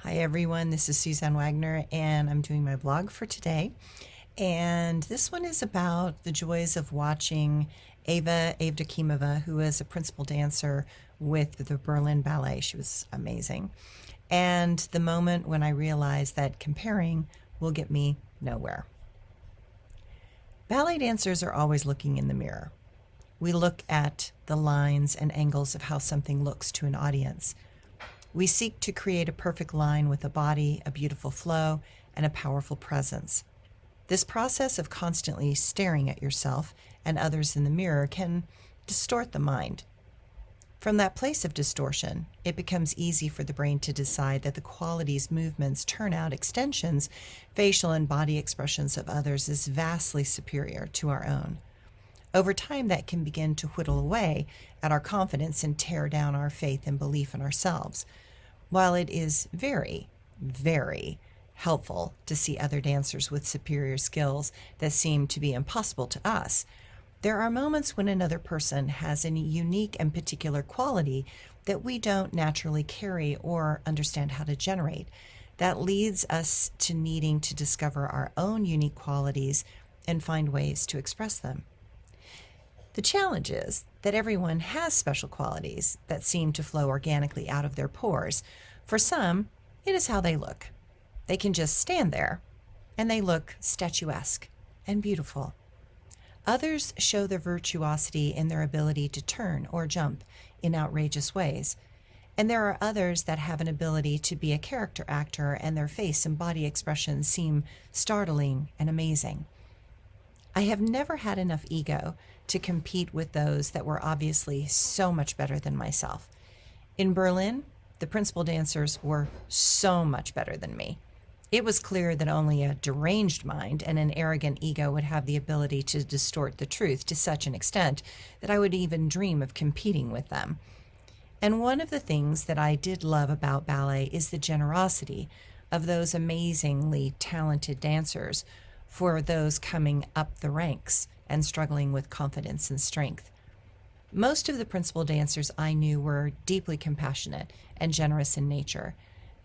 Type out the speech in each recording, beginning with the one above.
Hi everyone, this is Suzanne Wagner and I'm doing my blog for today. And this one is about the joys of watching Eva Evdokimova, who is a principal dancer with the Berlin Ballet. She was amazing. And the moment when I realized that comparing will get me nowhere. Ballet dancers are always looking in the mirror. We look at the lines and angles of how something looks to an audience. We seek to create a perfect line with a body, a beautiful flow, and a powerful presence. This process of constantly staring at yourself and others in the mirror can distort the mind. From that place of distortion, it becomes easy for the brain to decide that the qualities, movements, turnout, extensions, facial and body expressions of others is vastly superior to our own. Over time, that can begin to whittle away at our confidence and tear down our faith and belief in ourselves. While it is very, very helpful to see other dancers with superior skills that seem to be impossible to us, there are moments when another person has a unique and particular quality that we don't naturally carry or understand how to generate. That leads us to needing to discover our own unique qualities and find ways to express them. The challenge is that everyone has special qualities that seem to flow organically out of their pores. For some, it is how they look. They can just stand there, and they look statuesque and beautiful. Others show their virtuosity in their ability to turn or jump in outrageous ways. And there are others that have an ability to be a character actor, and their face and body expressions seem startling and amazing. I have never had enough ego to compete with those that were obviously so much better than myself. In Berlin, the principal dancers were so much better than me. It was clear that only a deranged mind and an arrogant ego would have the ability to distort the truth to such an extent that I would even dream of competing with them. And one of the things that I did love about ballet is the generosity of those amazingly talented dancers for those coming up the ranks and struggling with confidence and strength. Most of the principal dancers I knew were deeply compassionate and generous in nature.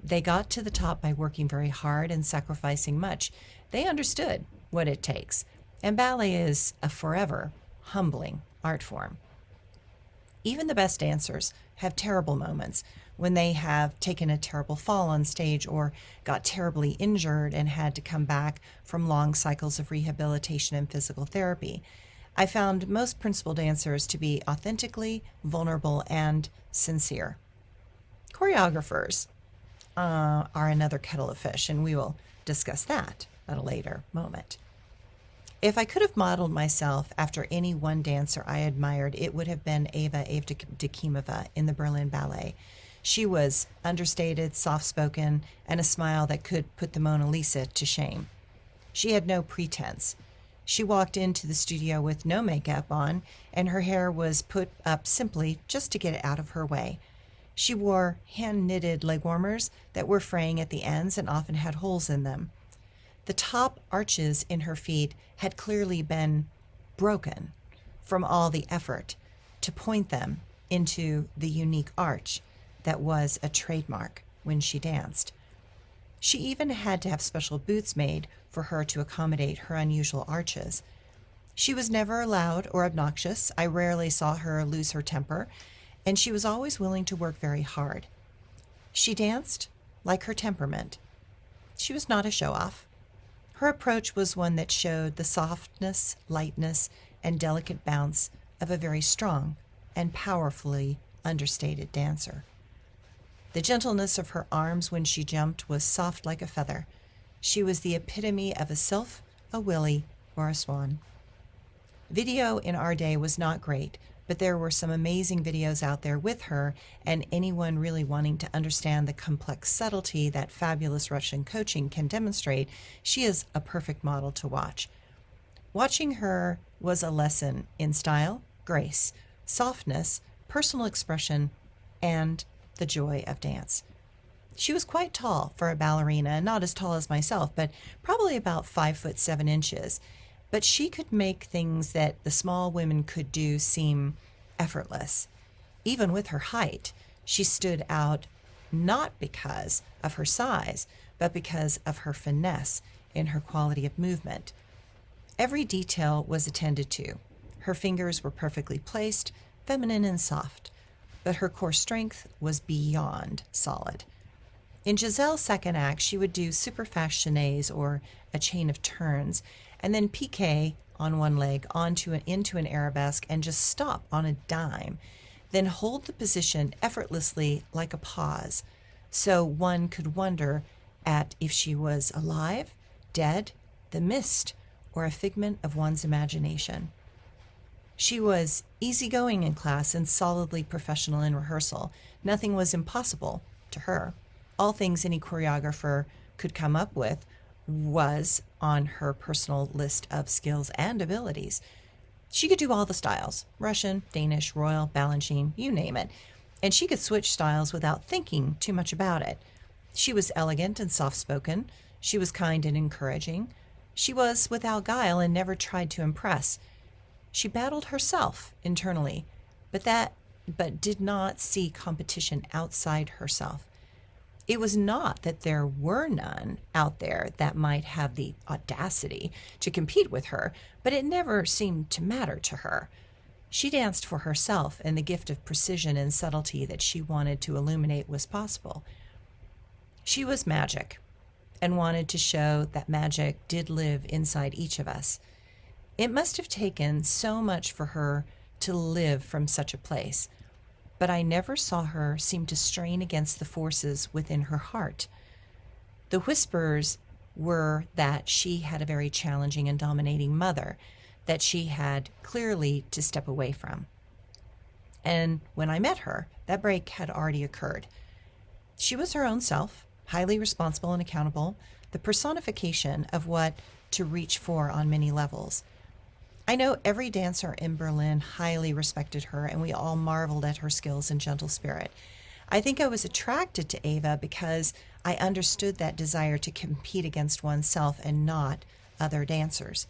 They got to the top by working very hard and sacrificing much. They understood what it takes, and ballet is a forever humbling art form. Even the best dancers have terrible moments when they have taken a terrible fall on stage or got terribly injured and had to come back from long cycles of rehabilitation and physical therapy. I found most principal dancers to be authentically vulnerable and sincere. Choreographers are another kettle of fish, and we will discuss that at a later moment. If I could have modeled myself after any one dancer I admired, it would have been Eva Evdokimova in the Berlin Ballet. She was understated, soft-spoken, and a smile that could put the Mona Lisa to shame. She had no pretense. She walked into the studio with no makeup on, and her hair was put up simply just to get it out of her way. She wore hand-knitted leg warmers that were fraying at the ends and often had holes in them. The top arches in her feet had clearly been broken from all the effort to point them into the unique arch that was a trademark when she danced. She even had to have special boots made for her to accommodate her unusual arches. She was never loud or obnoxious. I rarely saw her lose her temper, and she was always willing to work very hard. She danced like her temperament. She was not a show-off. Her approach was one that showed the softness, lightness, and delicate bounce of a very strong and powerfully understated dancer. The gentleness of her arms when she jumped was soft like a feather. She was the epitome of a sylph, a willy, or a swan. Video in our day was not great, but there were some amazing videos out there with her, and anyone really wanting to understand the complex subtlety that fabulous Russian coaching can demonstrate, she is a perfect model to watch. Watching her was a lesson in style, grace, softness, personal expression, and the joy of dance. She was quite tall for a ballerina, not as tall as myself, but probably about 5'7". But she could make things that the small women could do seem effortless. Even with her height, she stood out not because of her size, but because of her finesse and her quality of movement. Every detail was attended to. Her fingers were perfectly placed, feminine and soft, but her core strength was beyond solid. In Giselle's second act, she would do super fast chaînés or a chain of turns, and then piqué on one leg into an arabesque and just stop on a dime, then hold the position effortlessly like a pause, so one could wonder at if she was alive, dead, the mist, or a figment of one's imagination. She was easygoing in class and solidly professional in rehearsal. Nothing was impossible to her. All things any choreographer could come up with was on her personal list of skills and abilities. She could do all the styles, Russian, Danish, Royal, Balanchine, you name it, and she could switch styles without thinking too much about it. She was elegant and soft-spoken. She was kind and encouraging. She was without guile and never tried to impress. She battled herself internally, but did not see competition outside herself. It was not that there were none out there that might have the audacity to compete with her, but it never seemed to matter to her. She danced for herself, and the gift of precision and subtlety that she wanted to illuminate was possible. She was magic, and wanted to show that magic did live inside each of us. It must have taken so much for her to live from such a place, but I never saw her seem to strain against the forces within her heart. The whispers were that she had a very challenging and dominating mother that she had clearly to step away from. And when I met her, that break had already occurred. She was her own self, highly responsible and accountable, the personification of what to reach for on many levels. I know every dancer in Berlin highly respected her, and we all marveled at her skills and gentle spirit. I think I was attracted to Eva because I understood that desire to compete against oneself and not other dancers.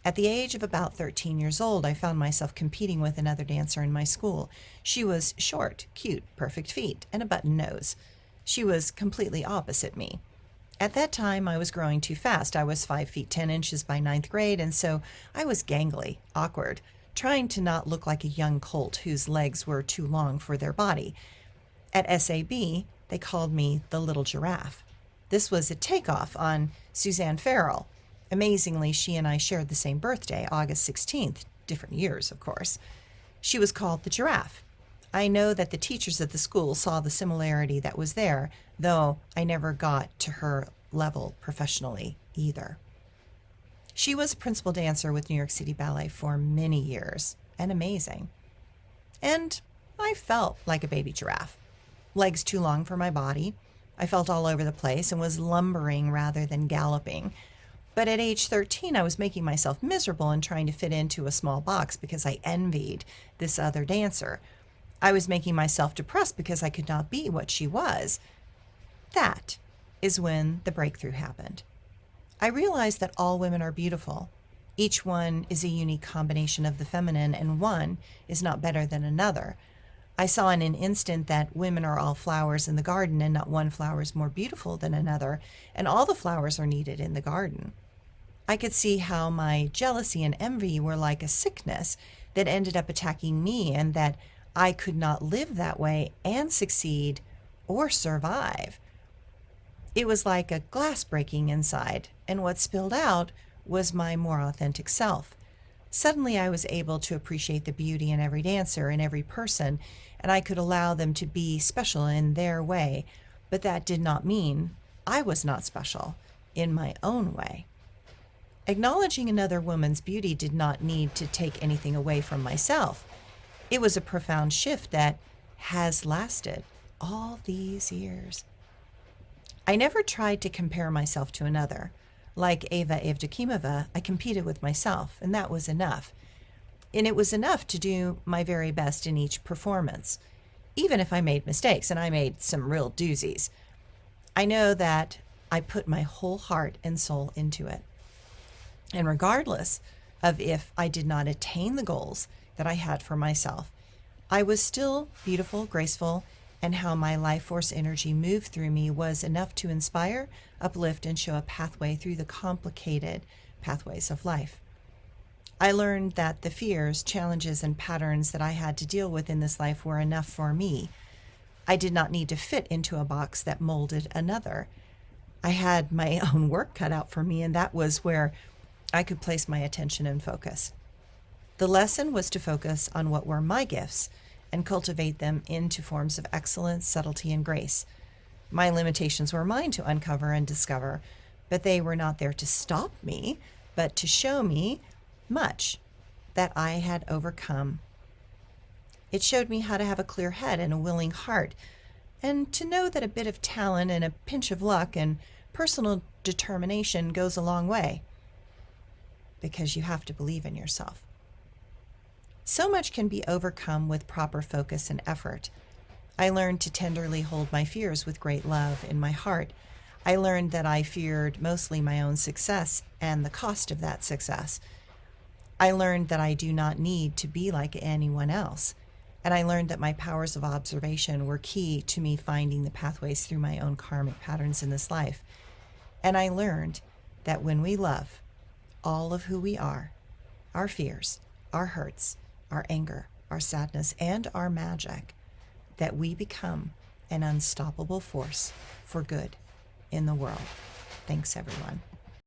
At the age of about 13 years old, I found myself competing with another dancer in my school. She was short, cute, perfect feet, and a button nose. She was completely opposite me. At that time, I was growing too fast. I was 5 feet 10 inches by ninth grade, and so I was gangly, awkward, trying to not look like a young colt whose legs were too long for their body. At SAB, they called me the little giraffe. This was a takeoff on Suzanne Farrell. Amazingly, she and I shared the same birthday, August 16th, different years, of course. She was called the giraffe. I know that the teachers at the school saw the similarity that was there, though I never got to her level professionally either. She was a principal dancer with New York City Ballet for many years, and amazing. And I felt like a baby giraffe. Legs too long for my body. I felt all over the place and was lumbering rather than galloping. But at age 13, I was making myself miserable and trying to fit into a small box because I envied this other dancer. I was making myself depressed because I could not be what she was. That is when the breakthrough happened. I realized that all women are beautiful. Each one is a unique combination of the feminine, and one is not better than another. I saw in an instant that women are all flowers in the garden, and not one flower is more beautiful than another, and all the flowers are needed in the garden. I could see how my jealousy and envy were like a sickness that ended up attacking me, and that I could not live that way and succeed or survive. It was like a glass breaking inside, and what spilled out was my more authentic self. Suddenly I was able to appreciate the beauty in every dancer and every person, and I could allow them to be special in their way, but that did not mean I was not special in my own way. Acknowledging another woman's beauty did not need to take anything away from myself. It was a profound shift that has lasted all these years. I never tried to compare myself to another. Like Eva Evdokimova, I competed with myself, and that was enough. And it was enough to do my very best in each performance, even if I made mistakes, and I made some real doozies. I know that I put my whole heart and soul into it. And regardless of if I did not attain the goals that I had for myself, I was still beautiful, graceful, and how my life force energy moved through me was enough to inspire, uplift, and show a pathway through the complicated pathways of life. I learned that the fears, challenges, and patterns that I had to deal with in this life were enough for me. I did not need to fit into a box that molded another. I had my own work cut out for me, and that was where I could place my attention and focus. The lesson was to focus on what were my gifts and cultivate them into forms of excellence, subtlety, and grace. My limitations were mine to uncover and discover, but they were not there to stop me, but to show me much that I had overcome. It showed me how to have a clear head and a willing heart, and to know that a bit of talent and a pinch of luck and personal determination goes a long way, because you have to believe in yourself. So much can be overcome with proper focus and effort. I learned to tenderly hold my fears with great love in my heart. I learned that I feared mostly my own success and the cost of that success. I learned that I do not need to be like anyone else. And I learned that my powers of observation were key to me finding the pathways through my own karmic patterns in this life. And I learned that when we love all of who we are, our fears, our hurts, our anger, our sadness, and our magic, that we become an unstoppable force for good in the world. Thanks, everyone.